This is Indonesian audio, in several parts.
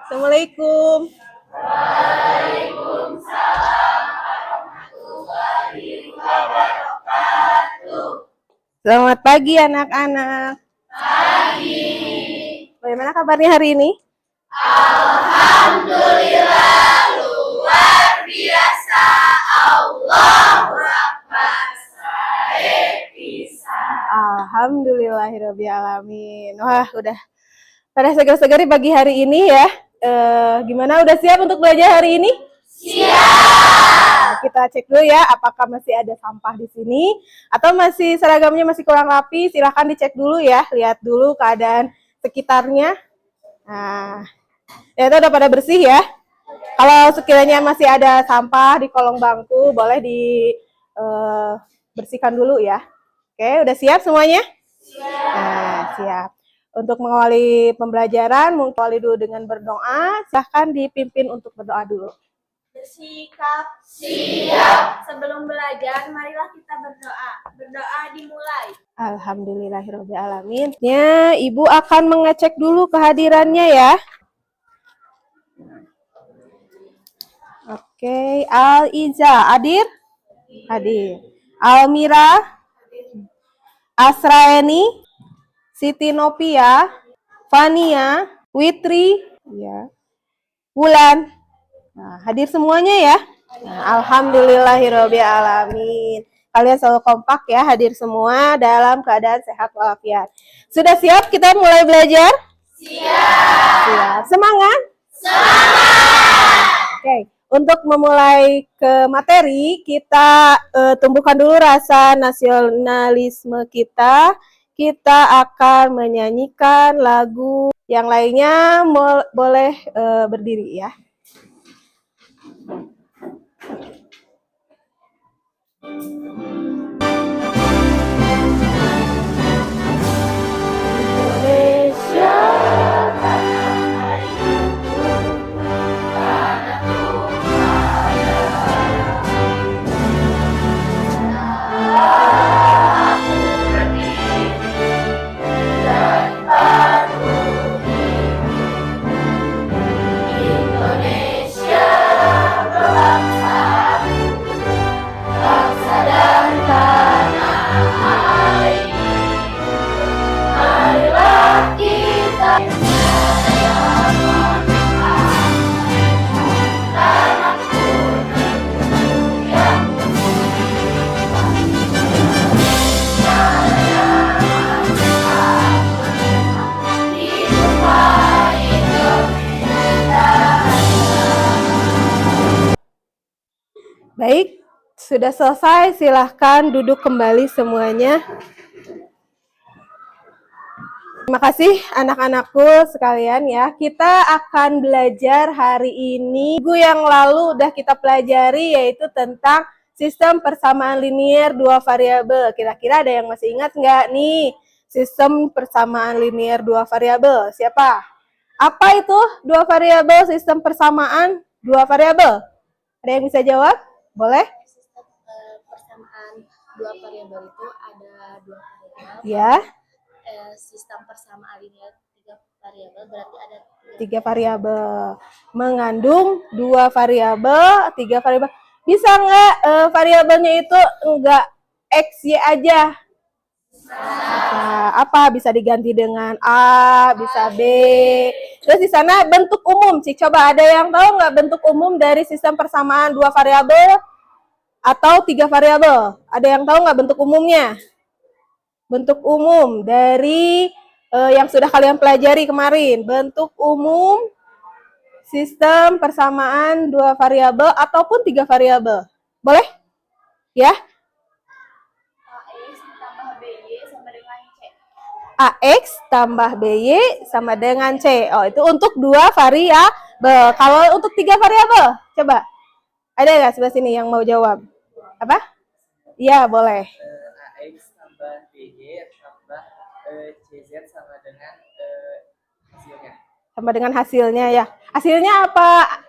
Assalamualaikum. Selamat pagi anak-anak. Bagaimana kabarnya hari ini? Alhamdulillahirobbilalamin. Wah, udah pada segar-segar di pagi hari ini ya. Gimana, udah siap untuk belajar hari ini? Siap. Kita cek dulu ya, apakah masih ada sampah di sini atau masih seragamnya masih kurang rapi. Silahkan dicek dulu ya, lihat dulu keadaan sekitarnya. Nah, ya, itu udah pada bersih ya. Kalau sekiranya masih ada sampah di kolong bangku, boleh dibersihkan dulu ya. Oke, udah siap semuanya? Siap. Nah, siap. Untuk mengawali pembelajaran, mengawali dulu dengan berdoa. Silahkan dipimpin untuk berdoa dulu. Bersikap siap. Sebelum belajar, marilah kita berdoa. Berdoa dimulai. Alhamdulillahirobbilalamin. Ya, Ibu akan mengecek dulu kehadirannya ya. Oke, Al-Iza, hadir? Hadir. Almira, Asraeni, Siti Nopia, Fania, Witri, ya, Wulan. Nah, hadir semuanya ya. Nah, alhamdulillahirobbilalamin. Kalian selalu kompak ya, hadir semua dalam keadaan sehat walafiat. Sudah siap kita mulai belajar? Siap. Semangat? Semangat. Oke, untuk memulai ke materi, kita tumbuhkan dulu rasa nasionalisme kita. Kita akan menyanyikan lagu, yang lainnya boleh berdiri ya. Indonesia tanah airku, tanahku aku berdiri dan patuh Indonesia berbangsa, bangsa dan tanah air. Marilah kita tanahku yang Baik, sudah selesai. Silahkan duduk kembali semuanya. Terima kasih anak-anakku sekalian ya. Kita akan belajar hari ini. Minggu yang lalu udah kita pelajari, yaitu tentang sistem persamaan linier dua variabel. Kira-kira ada yang masih ingat nggak nih sistem persamaan linier dua variabel? Siapa? Apa itu dua variabel, sistem persamaan dua variabel? Ada yang bisa jawab? Boleh? Sistem persamaan dua variabel itu ada dua variabel. Ya. Sistem persamaan linear tiga variabel berarti ada tiga variabel. Mengandung dua variabel, tiga variabel. Bisa nggak variabelnya itu enggak X, Y aja? Nah, apa bisa diganti dengan A, bisa B. Terus di sana bentuk umum sih. Coba ada yang tahu nggak bentuk umum dari sistem persamaan dua variabel atau tiga variabel? Ada yang tahu nggak bentuk umumnya? Bentuk umum dari yang sudah kalian pelajari kemarin. Bentuk umum sistem persamaan dua variabel ataupun tiga variabel. Boleh? Ya? AX tambah BY sama dengan C. Oh, itu untuk dua variabel. Kalau untuk tiga variabel, coba. Ada nggak sebelah sini yang mau jawab? Apa? Iya, boleh. AX tambah BY tambah CZ sama dengan hasilnya. Sama dengan hasilnya ya. Hasilnya apa?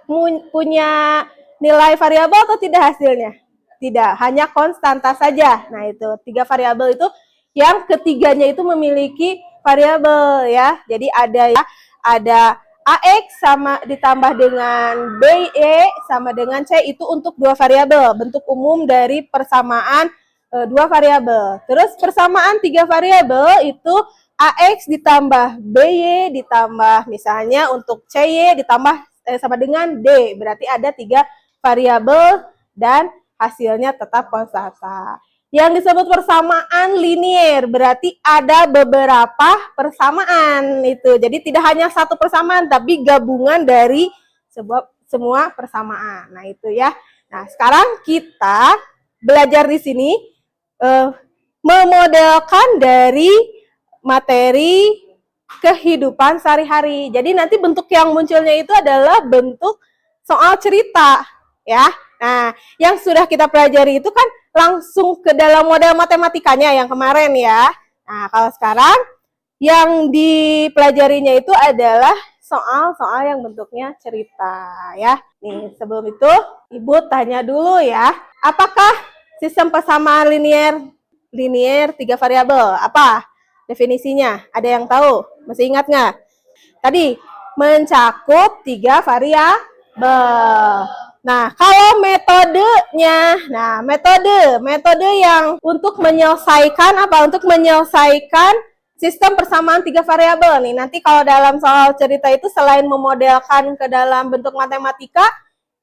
Punya nilai variabel atau tidak hasilnya? Tidak, hanya konstanta saja. Nah, itu tiga variabel itu yang ketiganya itu memiliki variabel ya. Jadi ada AX sama ditambah dengan BY sama dengan C itu untuk dua variabel. Bentuk umum dari persamaan dua variabel. Terus persamaan tiga variabel itu AX ditambah BY ditambah misalnya untuk CY ditambah sama dengan D. Berarti ada tiga variabel dan hasilnya tetap konstanta. Yang disebut persamaan linier berarti ada beberapa persamaan itu. Jadi tidak hanya satu persamaan tapi gabungan dari semua persamaan. Nah, itu ya. Nah, sekarang kita belajar di sini memodelkan dari materi kehidupan sehari-hari. Jadi nanti bentuk yang munculnya itu adalah bentuk soal cerita, ya. Nah, yang sudah kita pelajari itu kan langsung ke dalam model matematikanya yang kemarin ya. Nah, kalau sekarang yang dipelajarinya itu adalah soal-soal yang bentuknya cerita ya. Nih, sebelum itu Ibu tanya dulu ya. Apakah sistem persamaan linier tiga variabel? Apa definisinya? Ada yang tahu? Masih ingat nggak? Tadi mencakup tiga variabel. Nah, kalau metodenya, metode yang untuk menyelesaikan apa? Untuk menyelesaikan sistem persamaan tiga variabel nih. Nanti kalau dalam soal cerita itu selain memodelkan ke dalam bentuk matematika,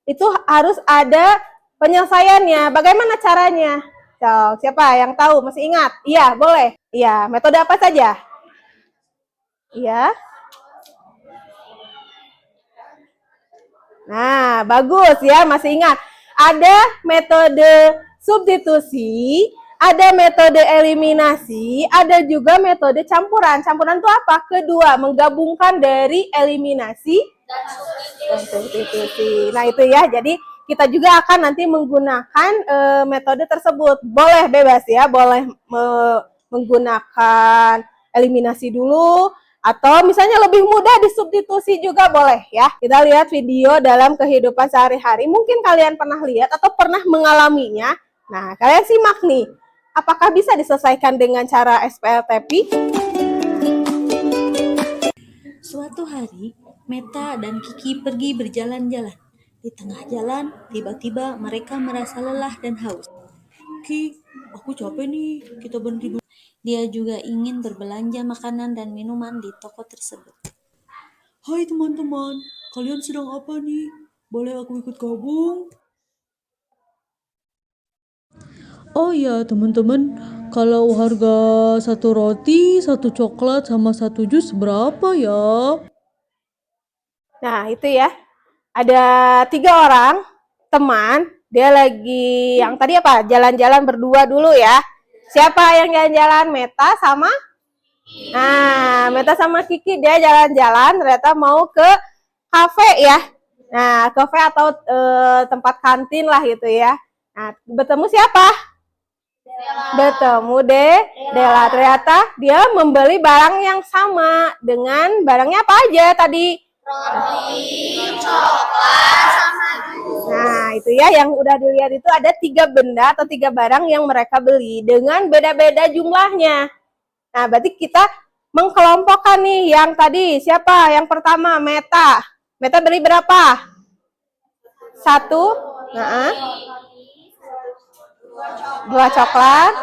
itu harus ada penyelesaiannya. Bagaimana caranya? So, siapa yang tahu? Masih ingat? Iya, boleh. Iya, metode apa saja? Iya. Nah, bagus ya, masih ingat. Ada metode substitusi, ada metode eliminasi, ada juga metode campuran. Campuran itu apa? Kedua, menggabungkan dari eliminasi dan substitusi. Nah, itu ya. Jadi, kita juga akan nanti menggunakan metode tersebut. Boleh bebas ya, boleh menggunakan eliminasi dulu, atau misalnya lebih mudah disubstitusi juga boleh ya. Kita lihat video dalam kehidupan sehari-hari. Mungkin kalian pernah lihat atau pernah mengalaminya. Nah, kalian simak nih. Apakah bisa diselesaikan dengan cara SPLTP? Suatu hari, Meta dan Kiki pergi berjalan-jalan. Di tengah jalan, tiba-tiba mereka merasa lelah dan haus. Ki, aku capek nih, kita berhenti dulu. Dia juga ingin berbelanja makanan dan minuman di toko tersebut. Hai teman-teman, kalian sedang apa nih? Boleh aku ikut gabung? Oh ya teman-teman, kalau harga satu roti, satu coklat, sama satu jus berapa ya? Nah, itu ya. Ada 3 orang teman, dia lagi yang tadi apa? Jalan-jalan berdua dulu ya. Siapa yang jalan-jalan? Meta sama? Nah, Meta sama Kiki dia jalan-jalan ternyata mau ke kafe ya. Nah, kafe atau tempat kantin lah gitu ya. Nah, bertemu siapa? Bertemu Dela. Ternyata dia membeli barang yang sama dengan barangnya apa aja tadi? Roti, coklat, sama jus. Nah, itu ya yang udah dilihat itu ada 3 benda atau 3 barang yang mereka beli dengan beda-beda jumlahnya. Nah, berarti kita mengkelompokkan nih yang tadi siapa? Yang pertama Meta. Meta beli berapa? 1. Nah, 2 coklat.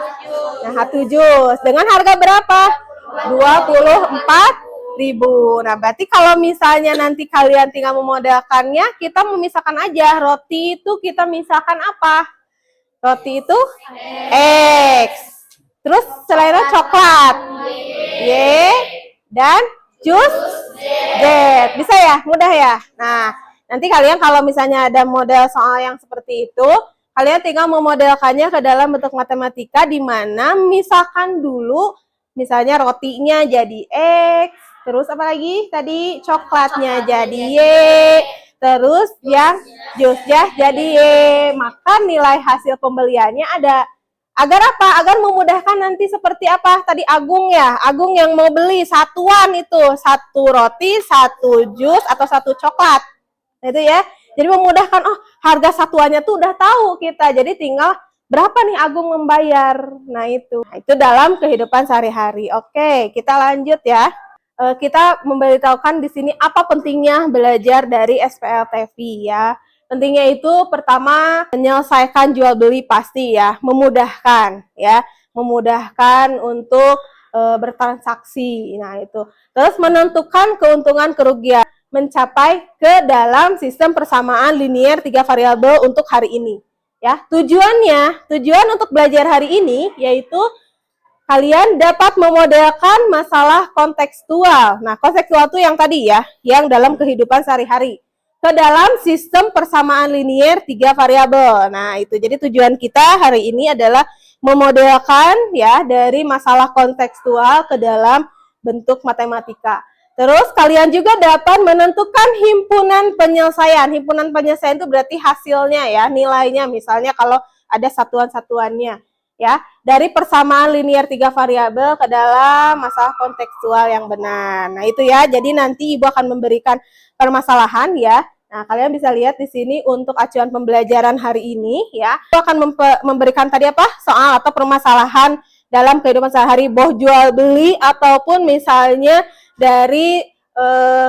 Nah, 1 jus. Dengan harga berapa? 24.000. Nah, berarti kalau misalnya nanti kalian tinggal memodelkannya, kita memisahkan aja. Roti itu kita misahkan apa? Roti itu X. Terus selainnya coklat Y dan jus Z. Bisa ya? Mudah ya? Nah, nanti kalian kalau misalnya ada model soal yang seperti itu, kalian tinggal memodelkannya ke dalam bentuk matematika di mana misalkan dulu misalnya rotinya jadi X, terus apa lagi? Tadi coklatnya jadi Y, terus yang jusnya jadi Y. Maka nilai hasil pembeliannya ada. Agar apa? Agar memudahkan nanti seperti apa? Tadi Agung ya, Agung yang mau beli satuan itu, 1 roti, 1 jus, atau 1 coklat. Nah, itu ya. Jadi memudahkan, oh harga satuannya tuh udah tahu kita. Jadi tinggal berapa nih Agung membayar. Nah, itu dalam kehidupan sehari-hari. Oke, kita lanjut ya. kita memberitahukan di sini apa pentingnya belajar dari SPLTV ya. Pentingnya itu pertama menyelesaikan jual beli pasti ya, memudahkan ya, memudahkan untuk bertransaksi. Nah, itu. Terus menentukan keuntungan kerugian mencapai ke dalam sistem persamaan linier 3 variabel untuk hari ini. Ya, tujuan untuk belajar hari ini yaitu kalian dapat memodelkan masalah kontekstual. Nah, kontekstual itu yang tadi ya, yang dalam kehidupan sehari-hari ke dalam sistem persamaan linier 3 variabel. Nah, itu jadi tujuan kita hari ini adalah memodelkan ya dari masalah kontekstual ke dalam bentuk matematika. Terus kalian juga dapat menentukan himpunan penyelesaian. Himpunan penyelesaian itu berarti hasilnya ya, nilainya misalnya kalau ada satuan-satuannya ya, dari persamaan linier 3 variabel ke dalam masalah kontekstual yang benar. Nah, itu ya. Jadi nanti Ibu akan memberikan permasalahan ya. Nah, kalian bisa lihat di sini untuk acuan pembelajaran hari ini ya. Ibu akan memberikan tadi apa? Soal atau permasalahan dalam kehidupan sehari-hari, boh jual beli ataupun misalnya dari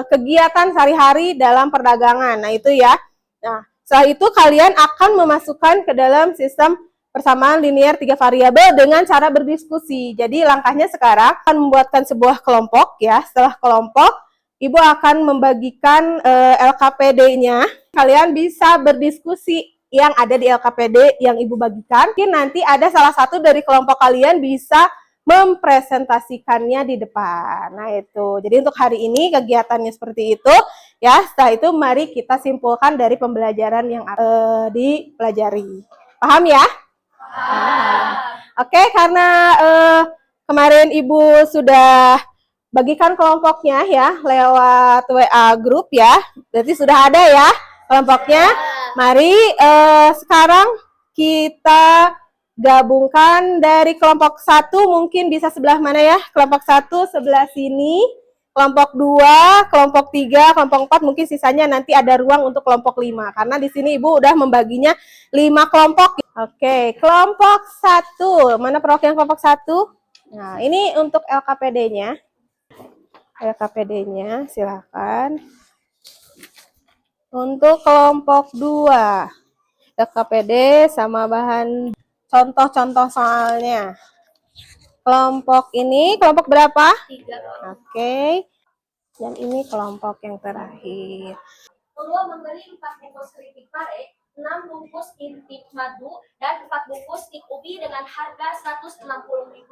kegiatan sehari-hari dalam perdagangan. Nah, itu ya. Nah, setelah itu kalian akan memasukkan ke dalam sistem persamaan linier 3 variabel dengan cara berdiskusi. Jadi langkahnya sekarang akan membuatkan sebuah kelompok ya. Setelah kelompok, Ibu akan membagikan LKPD-nya. Kalian bisa berdiskusi yang ada di LKPD yang Ibu bagikan. Mungkin nanti ada salah satu dari kelompok kalian bisa mempresentasikannya di depan. Nah, itu. Jadi untuk hari ini kegiatannya seperti itu ya. Setelah itu mari kita simpulkan dari pembelajaran yang dipelajari. Paham ya? Oke, karena kemarin Ibu sudah bagikan kelompoknya ya lewat WA grup ya, berarti sudah ada ya kelompoknya. Mari sekarang kita gabungkan dari kelompok 1, mungkin bisa sebelah mana ya? Kelompok 1 sebelah sini, kelompok 2, kelompok 3, kelompok 4, mungkin sisanya nanti ada ruang untuk kelompok 5. Karena di sini Ibu udah membaginya 5 kelompok. Oke, kelompok 1. Mana perwakilan kelompok 1? Nah, ini untuk LKPD-nya. LKPD-nya silakan. Untuk kelompok 2, LKPD sama bahan contoh-contoh soalnya. Kelompok ini kelompok berapa? 3. Oke. Dan ini kelompok yang terakhir. Nurul membeli 4 bungkus keripik pare, 6 bungkus intik madu, dan 4 bungkus stik ubi dengan harga Rp160.000.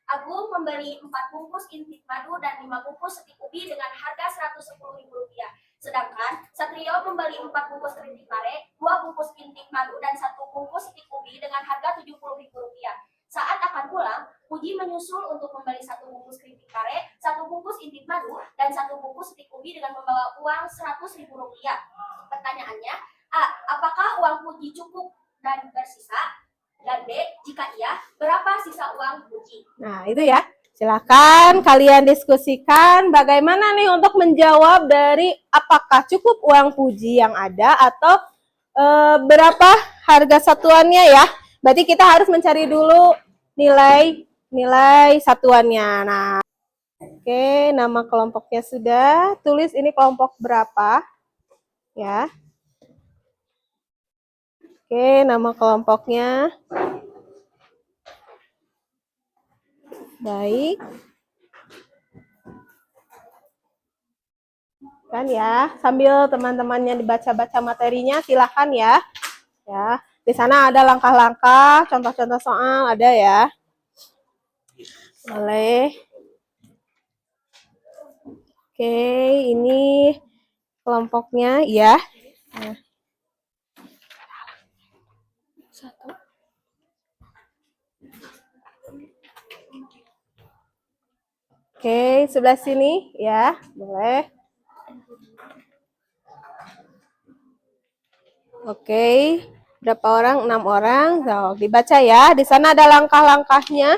Agung membeli 4 bungkus intik madu dan 5 bungkus stik ubi dengan harga Rp110.000. Sedangkan Satrio membeli 4 bungkus keripik pare, 2 bungkus intik madu, dan 1 bungkus stik ubi dengan harga Rp70.000. Saat akan pulang, Puji menyusul untuk membeli 1 bungkus keripik pare, 1 bungkus intik madu, dan 1 bungkus stik ubi dengan membawa uang Rp100.000. Pertanyaannya, A. Apakah uang Puji cukup dan bersisa? Dan B. Jika iya, berapa sisa uang Puji? Nah, itu ya. Silakan kalian diskusikan bagaimana nih untuk menjawab dari apakah cukup uang Puji yang ada atau berapa harga satuannya ya. Berarti kita harus mencari dulu nilai satuannya. Nah, oke, nama kelompoknya sudah. Tulis ini kelompok berapa ya. Oke, nama kelompoknya. Baik. Kan ya, sambil teman-temannya dibaca-baca materinya, silakan ya. Ya, di sana ada langkah-langkah, contoh-contoh soal ada ya. Boleh. Oke, ini kelompoknya ya. Nah. Oke, sebelah sini ya, boleh. Oke, berapa orang? 6 orang. So, dibaca ya. Di sana ada langkah-langkahnya.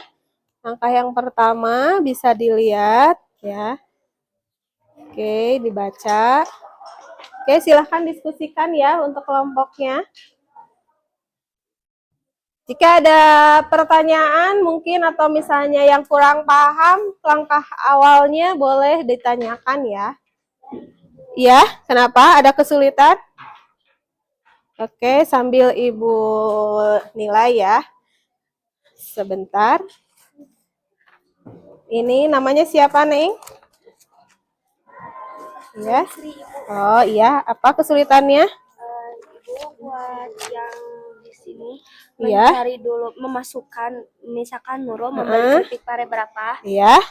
Langkah yang pertama bisa dilihat ya. Oke, dibaca. Oke, silahkan diskusikan ya untuk kelompoknya. Jika ada pertanyaan mungkin atau misalnya yang kurang paham langkah awalnya boleh ditanyakan ya. Iya, kenapa? Ada kesulitan? Oke, sambil Ibu nilai ya. Sebentar. Ini namanya siapa, Neng? Ya. Oh iya, apa kesulitannya? Ibu buat yang di sini Iya. mencari dulu, memasukkan, misalkan Nurul membeli keripik pare berapa, Iya.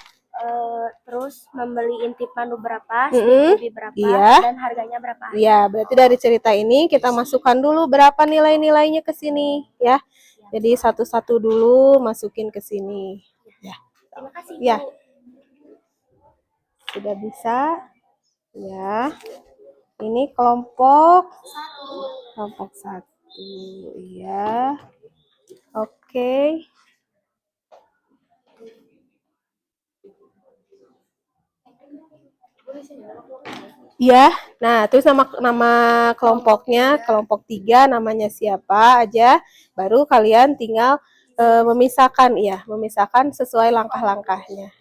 terus membeli intip madu berapa, Mm-mm. stick ubi berapa, Iya. dan harganya berapa. Iya, berarti dari cerita ini kita masukkan dulu berapa nilai-nilainya ke sini ya. Jadi satu-satu dulu masukin ke sini. Ya. Terima kasih, Bu. Ya. Sudah bisa. Ya. Ini kelompok satu. Iya. Oke. Iya, nah terus nama kelompoknya, kelompok 3 namanya siapa aja, baru kalian tinggal memisahkan, ya, memisahkan sesuai langkah-langkahnya.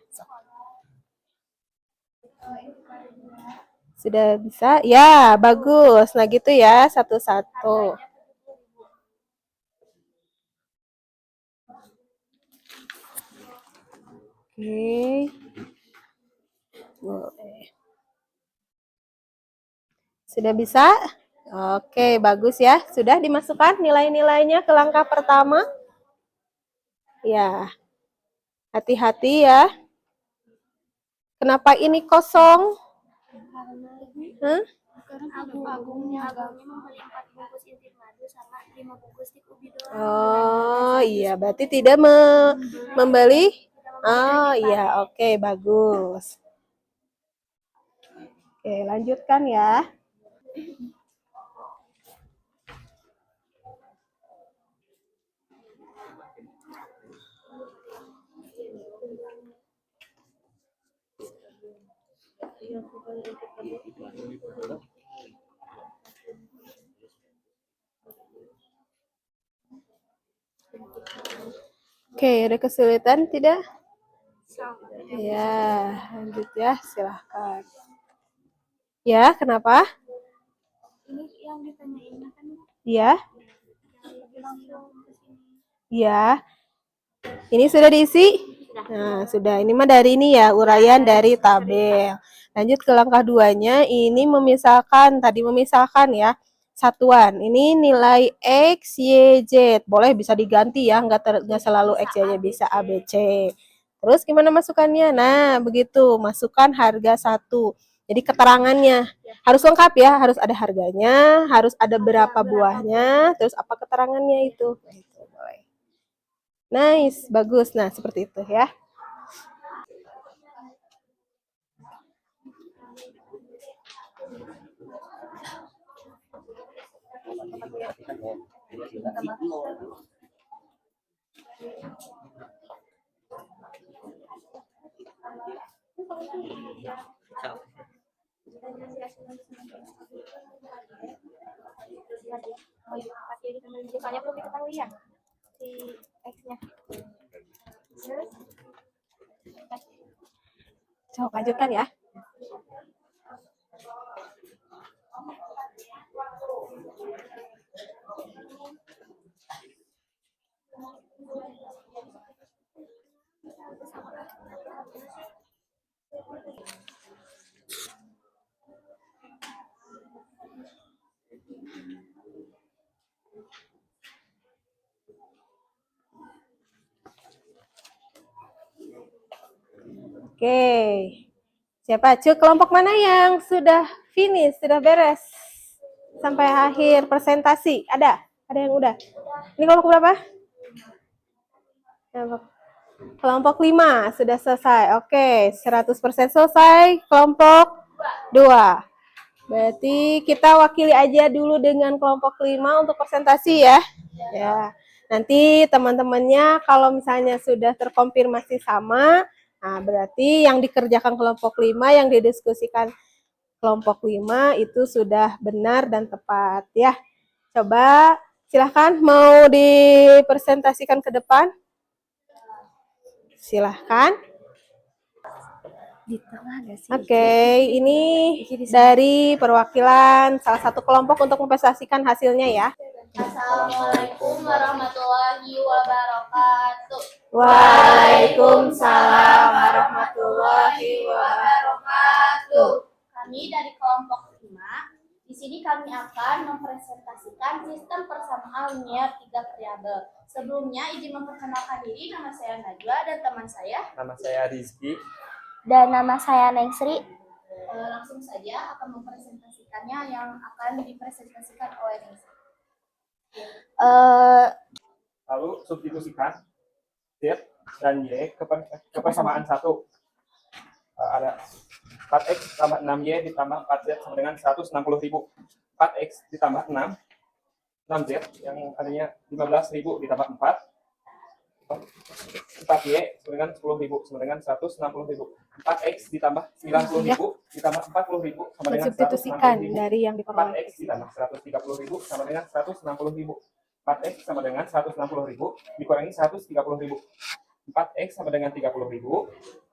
Sudah bisa? Ya, bagus. Nah gitu ya, satu-satu. Oke. Boleh. Sudah bisa? Oke, bagus ya. Sudah dimasukkan nilai-nilainya ke langkah pertama? Ya. Hati-hati ya. Kenapa ini kosong? Hah? Agungnya membeli 4 bungkus intip madu sama 5 bungkus stik ubi doang. Oh iya, berarti tidak membeli? Oh iya, oke, bagus. Oke, lanjutkan ya. Oke, ada kesulitan tidak? Ya, lanjut ya, silahkan. Ya, kenapa? Ini yang ditanyain kan Ya, langsung ke sini. ya. Ini sudah diisi? Nah, sudah. Ini mah dari ini ya, uraian dari tabel. Lanjut ke langkah 2-nya, ini memisahkan, tadi memisahkan ya, satuan. Ini nilai X, Y, Z. Boleh bisa diganti ya, nggak selalu X, Y, bisa A, B, C. Terus gimana masukannya? Nah, begitu. Masukkan harga 1. Jadi keterangannya harus lengkap ya, harus ada harganya, harus ada berapa buahnya, terus apa keterangannya itu. Nah, itu boleh. Nice, bagus. Nah, seperti itu ya. Soalnya belum diketahui ya si X-nya. Coba lanjutkan ya. Oke. Siapa? Cuk, kelompok mana yang sudah finish, sudah beres? Sampai akhir presentasi. Ada? Ada yang udah? Ini kelompok berapa? Kelompok 5 sudah selesai. Oke, 100% selesai. Kelompok 2. Berarti kita wakili aja dulu dengan kelompok 5 untuk presentasi ya. Ya. Nanti teman-temannya kalau misalnya sudah terkonfirmasi sama, nah berarti yang dikerjakan kelompok 5, yang didiskusikan kelompok 5 itu sudah benar dan tepat ya. Coba Silahkan, mau dipresentasikan ke depan? Silahkan. Di tengah gak sih? Oke, ini dari perwakilan salah satu kelompok untuk mempresentasikan hasilnya ya. Assalamualaikum warahmatullahi wabarakatuh. Waalaikumsalam warahmatullahi wabarakatuh. Kami dari kelompok 5. Di sini kami akan mempresentasikan sistem persamaan linear 3 variabel. Sebelumnya izin memperkenalkan diri, nama saya Najwa dan teman saya. Nama saya Rizky. Dan nama saya Nengsri. Langsung saja akan mempresentasikannya yang akan dipresentasikan oleh Nengsri. Lalu substitusikan Z dan Y ke persamaan 1. Ada 4X tambah 6Y ditambah 4Z sama dengan 160.000. 4X ditambah 6Z yang adanya 15.000 ditambah 4. 4Y sama dengan 10.000 sama dengan 160.000. 4X ditambah 90.000 ditambah 40.000 sama dengan Mensubstitusikan 160.000. dari yang diperoleh. 4X ditambah 130.000 sama dengan 160.000. 4X sama dengan 160.000 dikurangi 130.000. 4X sama dengan 30.000.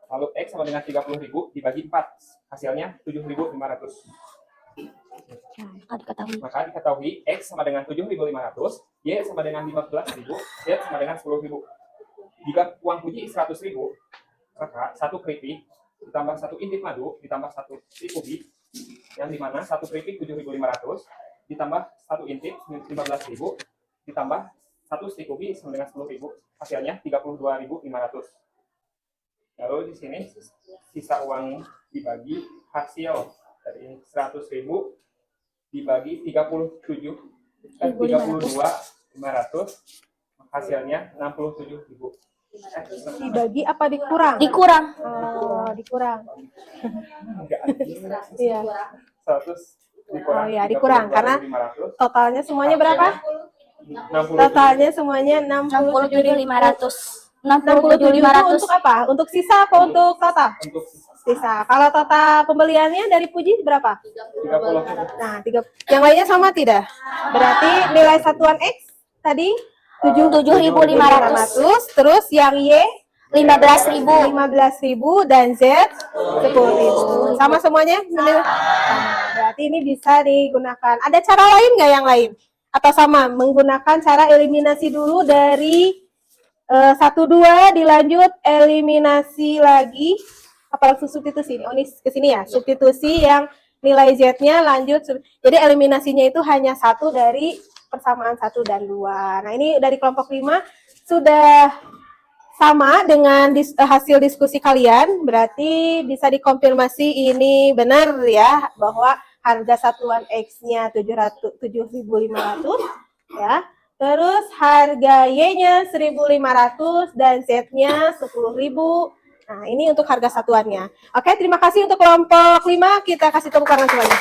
Lalu X sama dengan 30.000 dibagi 4. Hasilnya 7.500. Maka diketahui X sama dengan 7.500, Y sama dengan 15.000, Z sama dengan 10.000. Jika uang puji 100.000, maka 1 keripik ditambah 1 intip madu ditambah 1 stick ubi, yang dimana 1 keripik 7.500 ditambah 1 intip 15.000 ditambah 1 stick ubi sama dengan 10.000, hasilnya 32.500. Lalu di sini sisa uang dibagi hasil dari 100.000 dibagi 32.500, hasilnya 67.000. Dibagi apa dikurang? Dikurang. Dikurang. Enggak. Iya. 100 dikurang. Oh ya, dikurang karena 32.500. totalnya semuanya berapa? 60.000. Totalnya semuanya 67.500. 67.500. Untuk apa? Untuk sisa apa untuk total? Untuk Sisa. Kalau total pembeliannya dari Puji berapa? 30. Nah, yang lainnya sama tidak? Berarti nilai satuan X tadi 7.500. Terus yang Y 15.000 dan Z 10.000. Sama semuanya? Sama. Berarti ini bisa digunakan. Ada cara lain nggak yang lain? Atau sama menggunakan cara eliminasi dulu dari 1, 2 dilanjut eliminasi lagi. Apa langsung substitusi? Oh, ini ke sini ya. Substitusi yang nilai Z-nya lanjut. Jadi eliminasinya itu hanya 1 dari persamaan 1 dan 2. Nah, ini dari kelompok 5 sudah sama dengan hasil diskusi kalian. Berarti bisa dikonfirmasi ini benar ya, bahwa harga satuan X-nya 7.500 ya. Terus harga Y-nya 1.500 dan Z-nya 10.000. Nah, ini untuk harga satuannya. Oke, terima kasih untuk kelompok 5. Kita kasih tepuk tangan semuanya.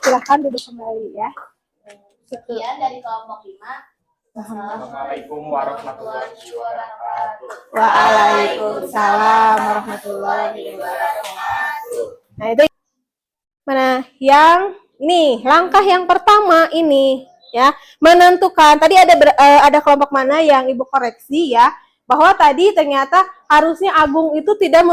Silahkan duduk kembali ya. Sekian dari kelompok 5. Assalamualaikum warahmatullahi wabarakatuh. Waalaikumsalam warahmatullahi wabarakatuh. Nah, itu mana yang ini langkah yang pertama ini ya, menentukan tadi ada kelompok mana yang Ibu koreksi ya, bahwa tadi ternyata harusnya Agung itu tidak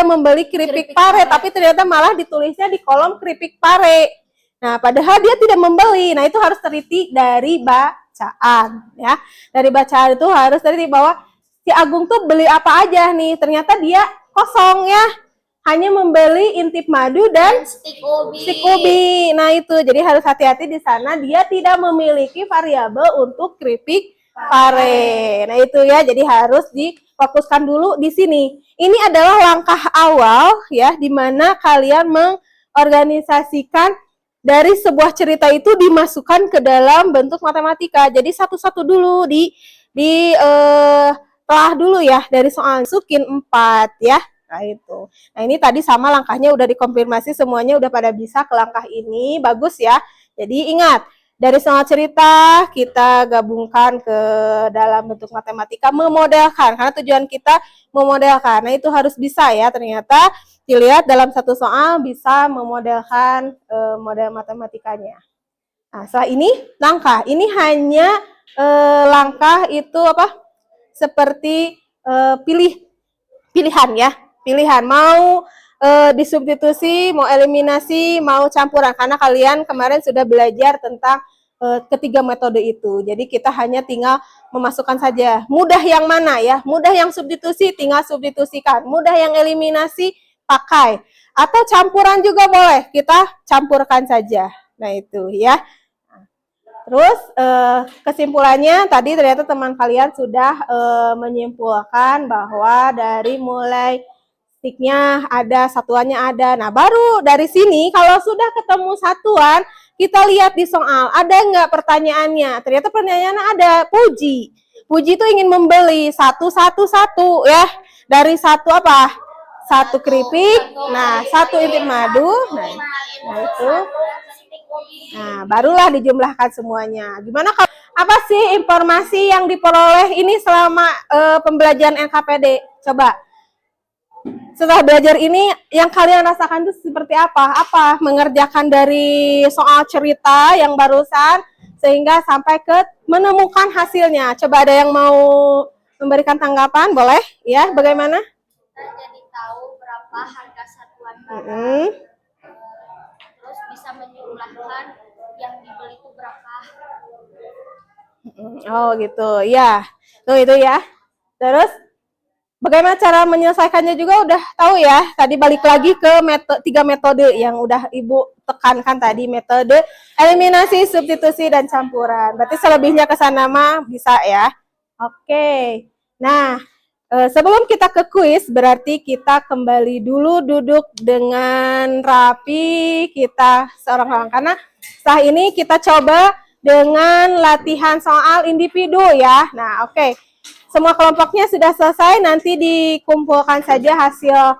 membeli keripik pare, tapi ternyata malah ditulisnya di kolom keripik pare. Nah, padahal dia tidak membeli. Nah, itu harus teliti dari bacaan ya. Dari bacaan itu harus teliti bahwa si Agung tuh beli apa aja nih. Ternyata dia kosong ya. Hanya membeli intip madu dan Stick ubi. stick ubi. Nah, itu jadi harus hati-hati di sana, dia tidak memiliki variabel untuk keripik pare. Nah, itu ya, jadi harus difokuskan dulu di sini. Ini adalah langkah awal ya, di mana kalian mengorganisasikan dari sebuah cerita itu dimasukkan ke dalam bentuk matematika. Jadi satu-satu dulu telah dulu ya dari soal masukin 4 ya. Nah, itu. Nah, ini tadi sama langkahnya udah dikonfirmasi, semuanya udah pada bisa ke langkah ini. Bagus ya. Jadi ingat, dari soal cerita kita gabungkan ke dalam bentuk matematika, memodelkan. Karena tujuan kita memodelkan. Nah, itu harus bisa ya. Ternyata dilihat dalam satu soal bisa memodelkan model matematikanya. Nah, setelah ini langkah. Ini hanya langkah itu apa? Seperti pilihan ya. Pilihan mau disubstitusi, mau eliminasi, mau campuran. Karena kalian kemarin sudah belajar tentang ketiga metode itu. Jadi kita hanya tinggal memasukkan saja. Mudah yang mana ya? Mudah yang substitusi, tinggal substitusikan. Mudah yang eliminasi, pakai. Atau campuran juga boleh. Kita campurkan saja. Nah itu ya. Terus kesimpulannya tadi ternyata teman kalian sudah menyimpulkan bahwa dari mulai sticknya ada, satuannya ada. Nah baru dari sini kalau sudah ketemu satuan, kita lihat di soal ada nggak pertanyaannya. Ternyata pertanyaannya ada. Puji itu ingin membeli satu ya, dari satu apa? Satu keripik, nah satu intip madu, nah itu. Nah, barulah dijumlahkan semuanya. Gimana kalau apa sih informasi yang diperoleh ini selama pembelajaran NKPD? Coba. Setelah belajar ini yang kalian rasakan itu seperti apa? Apa mengerjakan dari soal cerita yang barusan sehingga sampai ke menemukan hasilnya. Coba ada yang mau memberikan tanggapan? Boleh? Ya, bagaimana? Kita jadi tahu berapa harga satuan barang. Terus bisa menjumlahkan yang dibeli itu berapa. Oh gitu, ya. Tuh itu ya. Terus bagaimana cara menyelesaikannya juga udah tahu ya. Tadi balik lagi ke tiga metode yang udah Ibu tekankan tadi. Metode eliminasi, substitusi, dan campuran. Berarti selebihnya ke sana mah bisa ya. Oke. Nah, sebelum kita ke kuis, berarti kita kembali dulu duduk dengan rapi, kita seorang-orang. Karena setelah ini kita coba dengan latihan soal individu ya. Nah, oke. Semua kelompoknya sudah selesai, nanti dikumpulkan saja hasil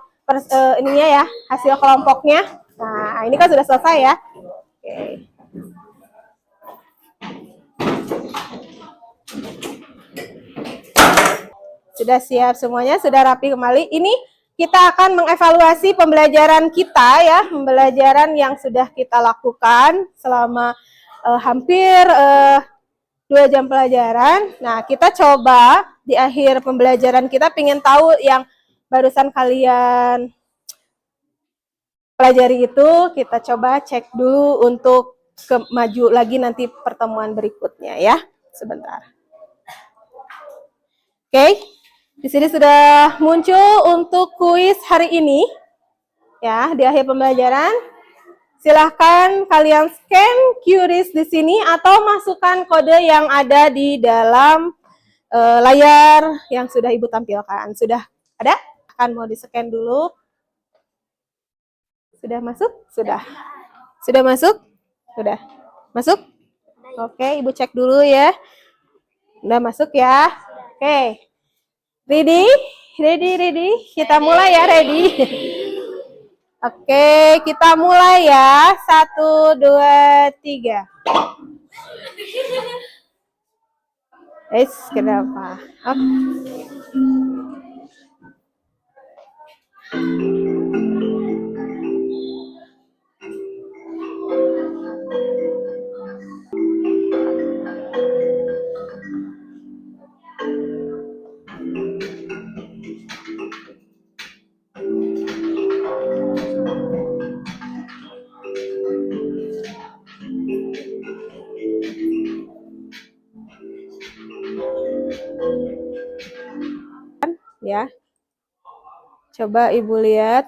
ininya ya, hasil kelompoknya. Nah, ini kan sudah selesai ya. Oke. Sudah siap semuanya, sudah rapi kembali. Ini kita akan mengevaluasi pembelajaran kita ya, pembelajaran yang sudah kita lakukan selama hampir 2 jam pelajaran. Nah, kita coba di akhir pembelajaran kita pengen tahu yang barusan kalian pelajari itu, kita coba cek dulu untuk maju lagi nanti pertemuan berikutnya ya. Sebentar. Oke. Di sini sudah muncul untuk kuis hari ini. Ya, di akhir pembelajaran. Silahkan kalian scan QRIS di sini atau masukkan kode yang ada di dalam layar yang sudah Ibu tampilkan. Sudah ada? Akan mau di-scan dulu. Sudah masuk? Sudah. Sudah masuk? Sudah. Masuk? Oke, Ibu cek dulu ya. Udah masuk ya? Oke. Ready? Ready? Kita mulai ya, ready? Oke, kita mulai ya. 1, 2, 3. Kenapa? Ya. Coba Ibu lihat.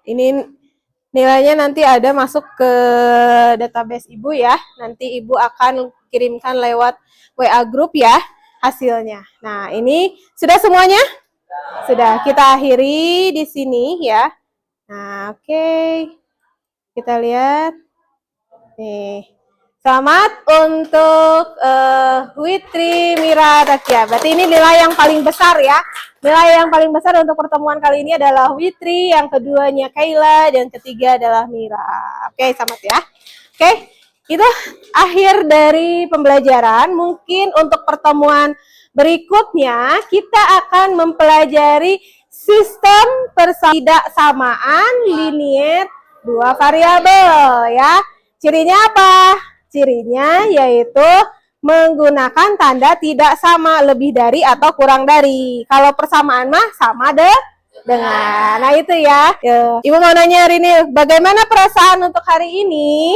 Ini nilainya nanti ada masuk ke database Ibu ya. Nanti Ibu akan kirimkan lewat WA group ya hasilnya. Nah, ini sudah semuanya? Sudah. Kita akhiri di sini ya. Nah, oke. Kita lihat. Nih. Selamat untuk Witri Mira Takia. Berarti ini nilai yang paling besar ya. Nilai yang paling besar untuk pertemuan kali ini adalah Witri, yang keduanya Kayla, dan ketiga adalah Mira. Oke, selamat ya. Oke, itu akhir dari pembelajaran. Mungkin untuk pertemuan berikutnya kita akan mempelajari sistem persamaan linier 2 variabel ya. Cirinya apa? Cirinya yaitu menggunakan tanda tidak sama, lebih dari atau kurang dari. Kalau persamaan mah sama deh dengan. Nah itu ya. Ibu mau nanya hari ini, bagaimana perasaan untuk hari ini?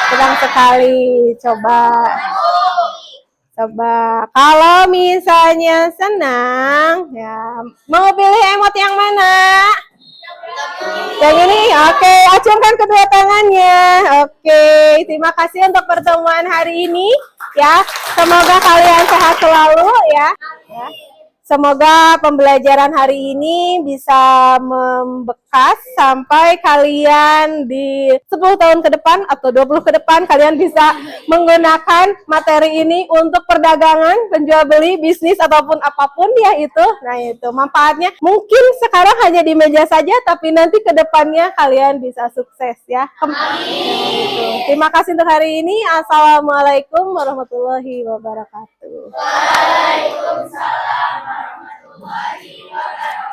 Senang sekali. Coba kalau misalnya senang, ya mau pilih emot yang mana? Yang ini, oke. Acungkan kedua tangannya. Oke, terima kasih untuk pertemuan hari ini. Ya, semoga kalian sehat selalu ya. Semoga pembelajaran hari ini bisa membekas sampai kalian di 10 tahun ke depan atau 20 ke depan kalian bisa menggunakan materi ini untuk perdagangan, penjual beli, bisnis ataupun apapun ya itu. Nah itu manfaatnya mungkin sekarang hanya di meja saja tapi nanti ke depannya kalian bisa sukses ya. Amin. Terima kasih untuk hari ini. Assalamualaikum warahmatullahi wabarakatuh. Waalaikumsalam warahmatullahi wabarakatuh.